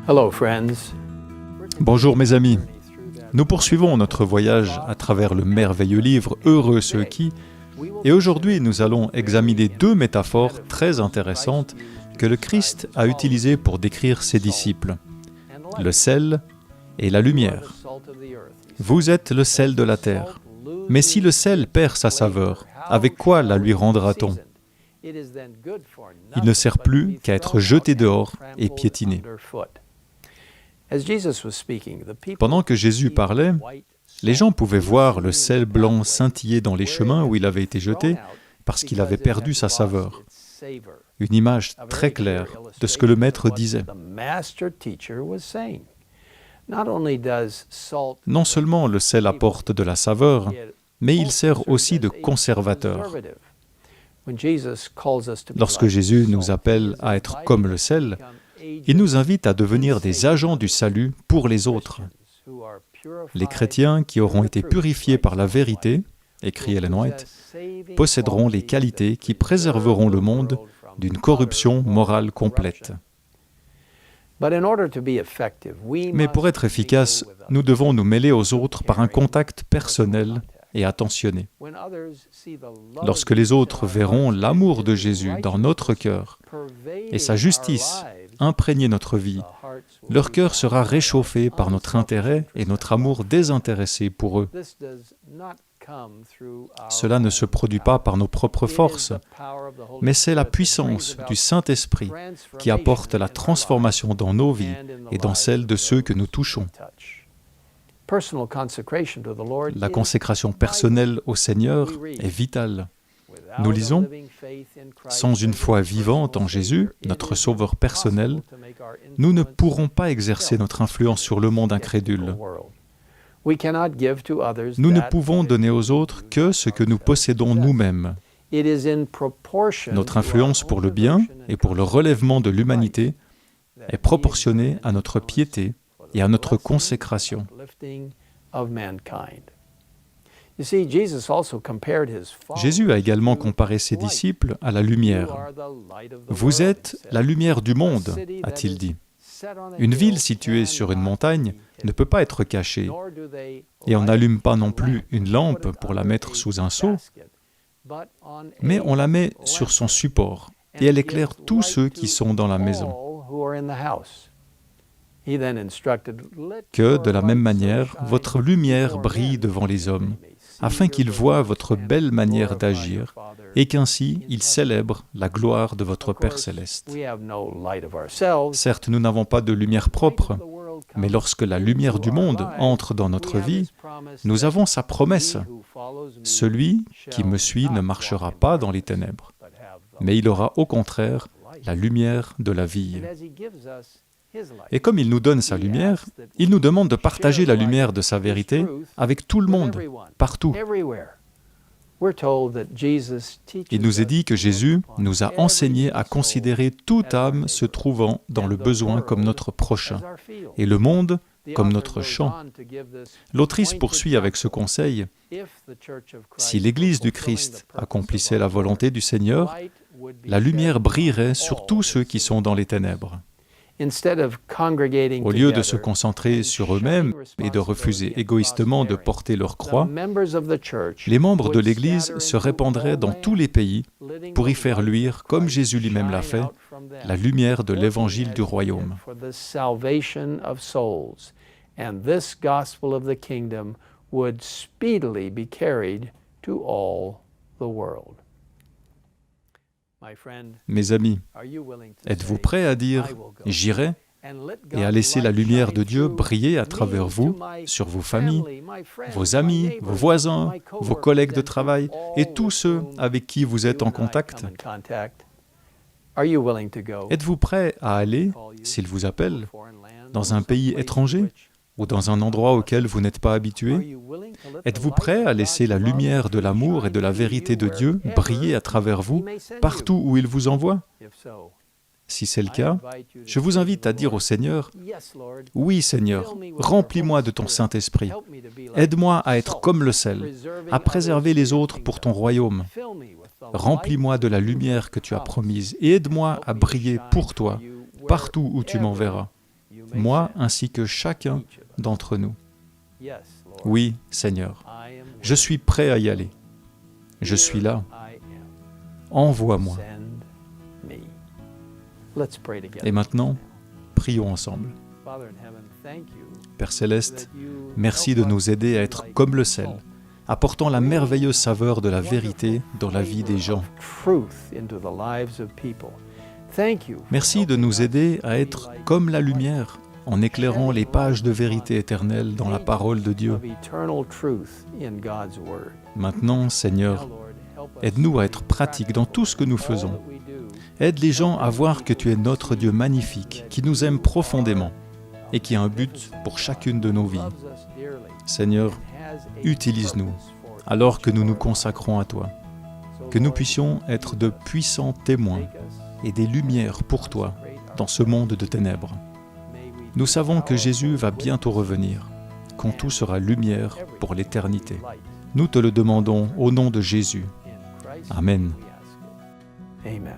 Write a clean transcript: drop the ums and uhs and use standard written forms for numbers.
Hello, friends. Bonjour mes amis, nous poursuivons notre voyage à travers le merveilleux livre « Heureux ceux qui » et aujourd'hui nous allons examiner deux métaphores très intéressantes que le Christ a utilisées pour décrire ses disciples, le sel et la lumière. Vous êtes le sel de la terre, mais si le sel perd sa saveur, avec quoi la lui rendra-t-on ? Il ne sert plus qu'à être jeté dehors et piétiné. Pendant que Jésus parlait, les gens pouvaient voir le sel blanc scintiller dans les chemins où il avait été jeté parce qu'il avait perdu sa saveur. Une image très claire de ce que le Maître disait. Non seulement le sel apporte de la saveur, mais il sert aussi de conservateur. Lorsque Jésus nous appelle à être comme le sel, il nous invite à devenir des agents du salut pour les autres. Les chrétiens qui auront été purifiés par la vérité, écrit Ellen White, posséderont les qualités qui préserveront le monde d'une corruption morale complète. Mais pour être efficace, nous devons nous mêler aux autres par un contact personnel et attentionné. Lorsque les autres verront l'amour de Jésus dans notre cœur et sa justice imprégner notre vie, leur cœur sera réchauffé par notre intérêt et notre amour désintéressé pour eux. Cela ne se produit pas par nos propres forces, mais c'est la puissance du Saint-Esprit qui apporte la transformation dans nos vies et dans celles de ceux que nous touchons. La consécration personnelle au Seigneur est vitale. Nous lisons « Sans une foi vivante en Jésus, notre Sauveur personnel, nous ne pourrons pas exercer notre influence sur le monde incrédule. Nous ne pouvons donner aux autres que ce que nous possédons nous-mêmes. Notre influence pour le bien et pour le relèvement de l'humanité est proportionnée à notre piété et à notre consécration. » Jésus a également comparé ses disciples à la lumière. « Vous êtes la lumière du monde, a-t-il dit. Une ville située sur une montagne ne peut pas être cachée, et on n'allume pas non plus une lampe pour la mettre sous un seau, mais on la met sur son support, et elle éclaire tous ceux qui sont dans la maison. Que, de la même manière, votre lumière brille devant les hommes, afin qu'ils voient votre belle manière d'agir, et qu'ainsi ils célèbrent la gloire de votre Père céleste. Certes, nous n'avons pas de lumière propre, mais lorsque la lumière du monde entre dans notre vie, nous avons sa promesse. Celui qui me suit ne marchera pas dans les ténèbres, mais il aura au contraire la lumière de la vie. Et comme il nous donne sa lumière, il nous demande de partager la lumière de sa vérité avec tout le monde, partout. Il nous est dit que Jésus nous a enseigné à considérer toute âme se trouvant dans le besoin comme notre prochain, et le monde comme notre champ. L'autrice poursuit avec ce conseil : si l'Église du Christ accomplissait la volonté du Seigneur, la lumière brillerait sur tous ceux qui sont dans les ténèbres. Au lieu de se concentrer sur eux-mêmes et de refuser égoïstement de porter leur croix, les membres de l'Église se répandraient dans tous les pays pour y faire luire, comme Jésus lui-même l'a fait, la lumière de l'Évangile du Royaume. Mes amis, êtes-vous prêts à dire « J'irai » et à laisser la lumière de Dieu briller à travers vous, sur vos familles, vos amis, vos voisins, vos collègues de travail et tous ceux avec qui vous êtes en contact? Êtes-vous prêts à aller, s'il vous appelle, dans un pays étranger ou dans un endroit auquel vous n'êtes pas habitué? Êtes-vous prêt à laisser la lumière de l'amour et de la vérité de Dieu briller à travers vous, partout où il vous envoie? Si c'est le cas, je vous invite à dire au Seigneur, « Oui, Seigneur, remplis-moi de ton Saint-Esprit. Aide-moi à être comme le sel, à préserver les autres pour ton royaume. Remplis-moi de la lumière que tu as promise et aide-moi à briller pour toi, partout où tu m'enverras. moi ainsi que chacun d'entre nous. Oui, Seigneur, je suis prêt à y aller. Je suis là. Envoie-moi. Et maintenant, prions ensemble. Père Céleste, merci de nous aider à être comme le sel, apportant la merveilleuse saveur de la vérité dans la vie des gens. Merci de nous aider à être comme la lumière, en éclairant les pages de vérité éternelle dans la parole de Dieu. Maintenant, Seigneur, aide-nous à être pratiques dans tout ce que nous faisons. Aide les gens à voir que tu es notre Dieu magnifique, qui nous aime profondément et qui a un but pour chacune de nos vies. Seigneur, utilise-nous alors que nous nous consacrons à toi, que nous puissions être de puissants témoins et des lumières pour toi dans ce monde de ténèbres. Nous savons que Jésus va bientôt revenir, quand tout sera lumière pour l'éternité. Nous te le demandons au nom de Jésus. Amen. Amen.